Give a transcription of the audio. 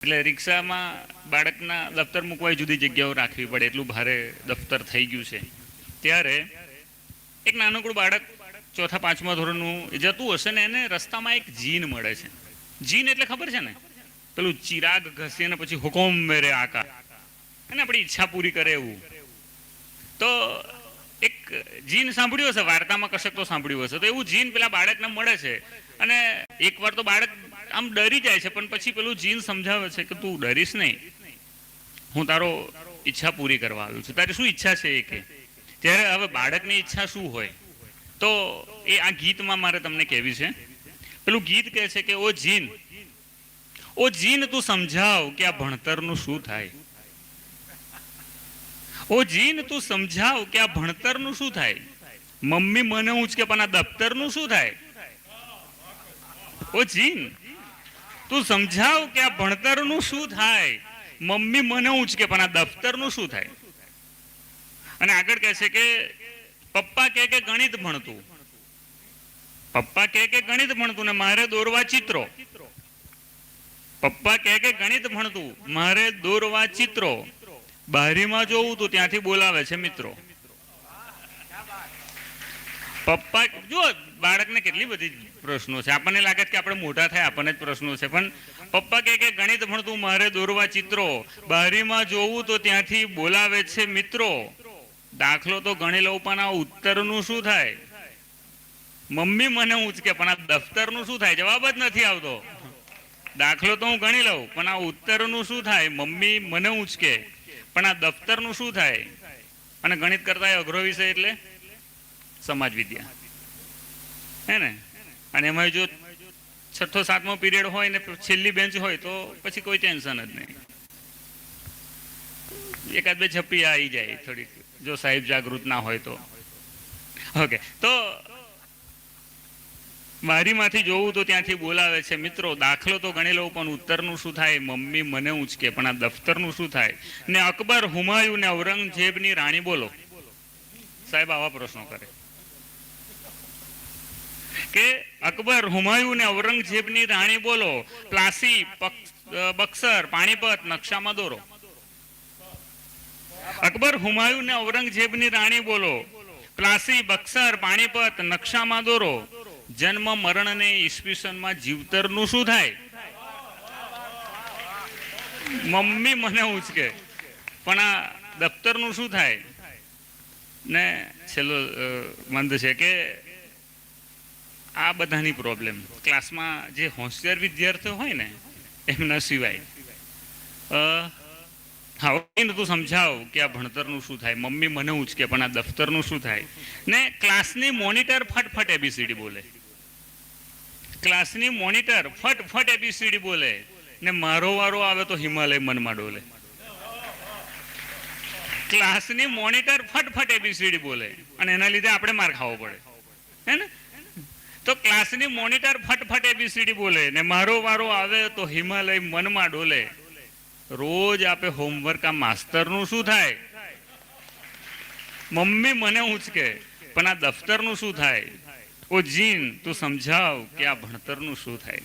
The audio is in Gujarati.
એટલે રિક્ષામાં બાળકના દફતર મૂકવા જુદી જગ્યાઓ રાખવી પડે, એટલું ભારે દફતર થઈ ગયું છે. ત્યારે એક નાનકડું બાળક ચોથા પાંચમા ધોરણનું જતું હશે ને એને રસ્તામાં એક જીન મળે છે. જીન એટલે ખબર છે ને, પેલું ચિરાગ ઘસીને પછી હુકુમ મેરે આકા, અને આપણી ઈચ્છા પૂરી કરે એવું. તો એક જીન સાંભળ્યું હશે, વાર્તામાં કશક તો સાંભળ્યું હશે. તો એવું જીન પેલા બાળકને મળે છે, અને એકવાર તો બાળક આમ ડરી જાય છે, પણ પછી પેલું જીન સમજાવે છે કે તું ડરીશ નહીં, હું તારો ઈચ્છા પૂરી કરવા આવ્યું છું, તારી શું ઈચ્છા છે એ કે. ત્યારે હવે બાળકની ઈચ્છા શું હોય, તો એ આ ગીતમાં મારે તમને કહેવી છે. પેલું ગીત કહે છે કે ઓ જીન તું સમજાવ કે આ ભણતરનું શું થાય. ઓ જીન તું સમજાવ કે આ ભણતરનું શું થાય. મમ્મી મને ઉંચકે પણ આ દફતરનું શું થાય. ઓ જીન તું સમજાવ કે આ ભણતરનું શું થાય. મમ્મી મને ઉંચકે પણ આ દફતરનું શું થાય. અને આગળ કહે છે કે પપ્પા કહે કે ગણિત ભણતું, પપ્પા કહે કે ગણિત ભણતું ને મારે દોરવા ચિત્રો. પપ્પા કહે કે ગણિત ભણતું મારે દોરવા ચિત્રો. બારીમાં જોવું તો ત્યાંથી બોલાવે છે મિત્રો. પપ્પા જો બાળકને કેટલી બધી પ્રશ્નો છે. આપણને લાગે છે કે આપણે મોટા થાય આપણને જ પ્રશ્નો છે, પણ પપ્પા કહે કે ગણિત ભણતું મારે દોરવા ચિત્રો. બારીમાં જોવું તો ત્યાંથી બોલાવે છે મિત્રો. દાખલો તો ગણી લઉં પણ આ ઉત્તરનું શું થાય. મમ્મી મને ઉંચકે પણ આ દફતરનું શું થાય. જવાબ જ નથી આવતો. દાખલો તો હું ગણી લઉં પણ આ ઉત્તરનું શું થાય. મમ્મી મને ઉંચકે પણ આ દફતરનું શું થાય. અને ગણિત કરતા અઘરો વિષય એટલે સમાજ વિદ્યા, હે ને. અને એમાં જો છઠ્ઠો સાતમો પીરિયડ હોય ને છેલ્લી બેન્ચ હોય તો પછી કોઈ ટેન્શન જ નહીં. એકાદ બે ઝપ્પી આવી જાય થોડીક, જો સાહેબ જાગૃત ના હોય તો. ઓકે, તો બારીમાંથી જોવું તો ત્યાંથી બોલાવે છે મિત્રો. દાખલો તો ગણી લઉં પણ ઉત્તરનું શું થાય. મમ્મી મને ઉંચકે પણ આ દફતરનું શું થાય. ને અકબર, હુમાયુન ને ઔરંગઝેબની રાણી બોલો. સાહેબ આવા પ્રશ્નો કરે કે અકબર, હુમાયુન ને ઔરંગઝેબની રાણી બોલો. પ્લાસી, બક્સર, પાણીપત નકશામાં દોરો. અકબર, હુમાયુન ને ઔરંગઝેબની રાણી બોલો. પ્લાસી, બક્સર, પાણીપત નકશામાં દોરો. જન્મ મરણ ને ઈસવીસનમાં જીવતરનું શું થાય. મમ્મી મને ઉંચકે પણ આ દફતરનું શું થાય. ને છેલ્લો મંદ છે કે આ બધાની પ્રોબ્લેમ ક્લાસમાં જે હોશિયાર વિદ્યાર્થીઓ હોય ને એમના સિવાય. હા, તું સમજાવ કે આ ભણતરનું શું થાય. મમ્મી મને ઉંચકે પણ આ દફતરનું શું થાય. ને ક્લાસની મોનિટર ફટફટ એબીસીડી બોલે. ક્લાસની મોનિટર ફટફટ એબીસીડી બોલે ને મારો વારો આવે તો હિમાલય મનમાં ડોલે. ક્લાસની મોનિટર ફટફટ એબીસીડી બોલે અને એના લીધે આપણે માર ખાવો પડે, હે ને. તો ક્લાસની મોનિટર ફટફટ એબીસીડી બોલે ને મારો વારો આવે તો હિમાલય મનમાં ડોલે. રોજ આપે હોમવર્ક આ માસ્તરનું શું થાય. મમ્મી મને ઉંચકે પણ આ દફતરનું શું થાય. ઓ જીન તું સમજાવ કે આ ભણતરનું શું થાય.